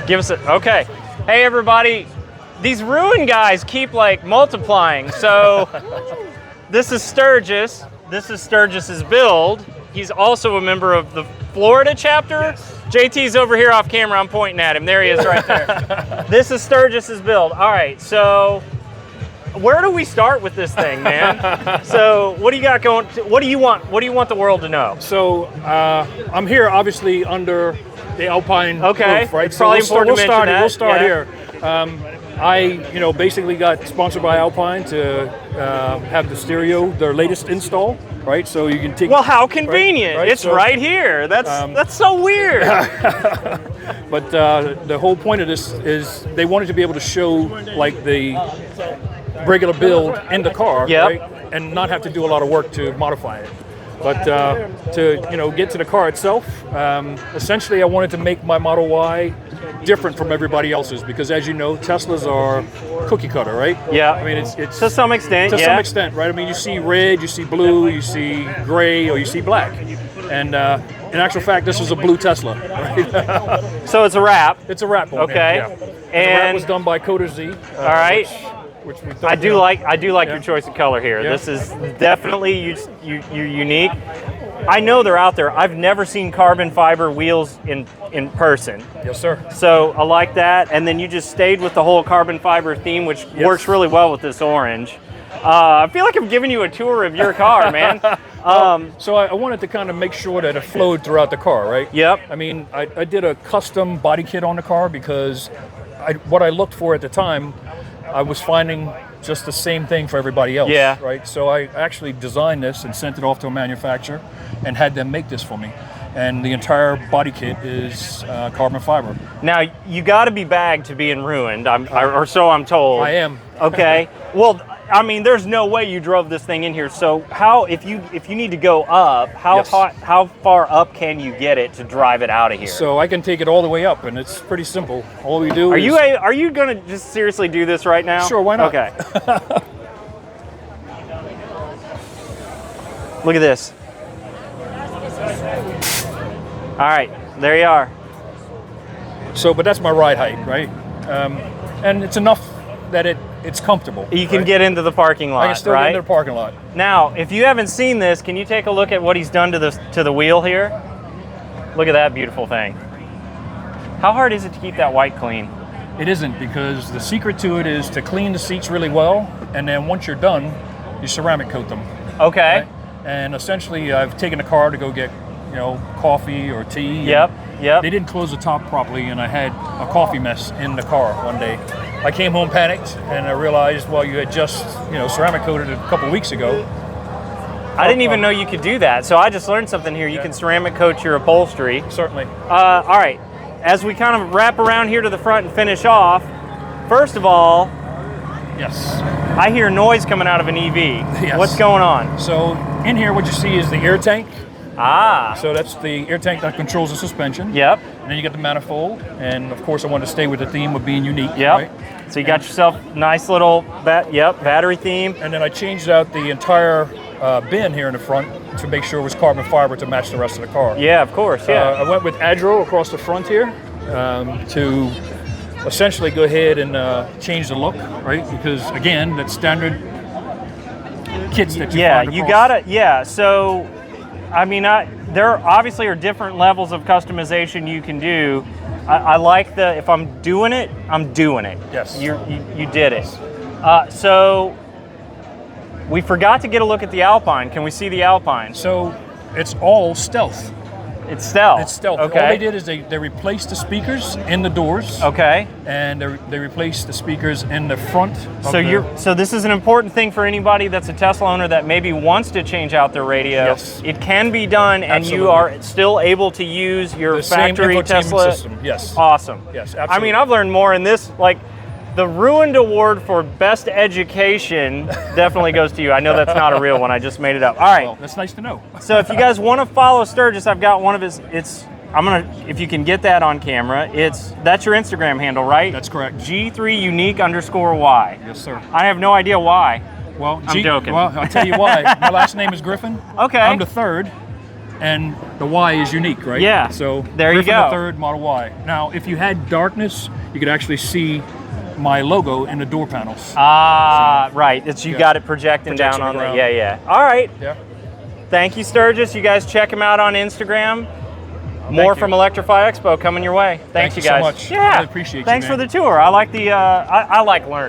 Give us a, okay. Hey everybody, these Ruin guys keep like multiplying. So this is Sturgis. This is Sturgis's build. He's also a member of the Florida chapter. Yes. JT's over here off camera. I'm pointing at him. There he is right there. This is Sturgis's build. All right, so where do we start with this thing, man? So what do you got going? What do you want? What do you want the world to know? So I'm here obviously under the Alpine roof, right? It's probably important to mention that. We'll start here. I, basically got sponsored by Alpine to have the stereo, their latest install, right? So you can take. Well, how convenient! Right? It's so, right here. That's so weird. But the whole point of this is they wanted to be able to show like the regular build in the car, right? And not have to do a lot of work to modify it. But to get to the car itself, essentially I wanted to make my Model Y different from everybody else's because, as you know, Teslas are cookie cutter, right? Yeah. I mean, it's to some extent. To some extent, right? I mean, you see red, you see blue, you see gray, or you see black. And in actual fact, this is a blue Tesla. Right? So it's a wrap. It's a wrap. Okay. Yeah. And the wrap was done by Coder Z. All right. Which we thought, I do like your choice of color here. Yeah. This is definitely you're unique. I know they're out there. I've never seen carbon fiber wheels in person. Yes, sir. So I like that. And then you just stayed with the whole carbon fiber theme, which works really well with this orange. I feel like I'm giving you a tour of your car, man. So I wanted to kind of make sure that it flowed throughout the car, right? Yep. I mean, I did a custom body kit on the car because what I looked for at the time, I was finding just the same thing for everybody else, right? So I actually designed this and sent it off to a manufacturer and had them make this for me. And the entire body kit is carbon fiber. Now, you got to be bagged to be in Ruined, or so I'm told. I am. Okay. Well, I mean, there's no way you drove this thing in here. So how, if you need to go up, how far up can you get it to drive it out of here? So I can take it all the way up, and it's pretty simple. All we do Are you going to just seriously do this right now? Sure, why not? Okay. Look at this. All right, there you are. So, but that's my ride height, right? And it's enough that it's comfortable. You can get into the parking lot, I can still get into the parking lot. Now, if you haven't seen this, can you take a look at what he's done to the wheel here? Look at that beautiful thing. How hard is it to keep that white clean? It isn't, because the secret to it is to clean the seats really well, and then once you're done, you ceramic coat them. Okay. Right? And essentially, I've taken the car to go get, coffee or tea. Yep. They didn't close the top properly, and I had a coffee mess in the car one day. I came home panicked, and I realized, well, you had just, ceramic coated it a couple weeks ago. I didn't even know you could do that. So I just learned something here. You can ceramic coat your upholstery. Certainly. All right. As we kind of wrap around here to the front and finish off, first of all, yes, I hear noise coming out of an EV. Yes. What's going on? So in here, what you see is the air tank. Ah. So that's the air tank that controls the suspension. Yep. And then you get the manifold, and of course I wanted to stay with the theme of being unique. Yep. Right? So you got yourself a nice little battery theme. And then I changed out the entire bin here in the front to make sure it was carbon fiber to match the rest of the car. Yeah, of course. Yeah. I went with Adro across the front here to essentially go ahead and change the look, right? Because again, that's standard kits that you find you across. gotta. Yeah. So. I mean, there obviously are different levels of customization you can do. I like if I'm doing it, I'm doing it. Yes. You did it. So we forgot to get a look at the Alpine. Can we see the Alpine? So it's all stealth. It's stealth. It's stealth. Okay. All they did is they replaced the speakers in the doors. Okay. And they replaced the speakers in the front. So this is an important thing for anybody that's a Tesla owner that maybe wants to change out their radio. Yes. It can be done, and Absolutely. you are still able to use your the factory same Tesla system. Yes. Awesome. Yes, absolutely. I mean, I've learned more in this. Like, the Ruined Award for Best Education definitely goes to you. I know that's not a real one. I just made it up. All right. Well, that's nice to know. So if you guys want to follow Sturgis, I've got one of his. If you can get that on camera, that's your Instagram handle, right? That's correct. G3unique_Y. Yes, sir. I have no idea why. Well, I'm joking. Well, I'll tell you why. My last name is Griffin. Okay. I'm the third. and the Y is unique, right? Yeah. So there you Griffin go. the third, Model Y. Now, if you had darkness, you could actually see my logo in the door panels. Ah, right. It's you Yeah. got it projecting Projection down on the. around. Yeah, yeah. All right. Yeah. Thank you, Sturgis. You guys check him out on Instagram. More you. from Electrify Expo coming your way. Thanks, Thank you you so guys. much. Yeah. Really appreciate you, Thanks man. for the tour. I like the. I like learning.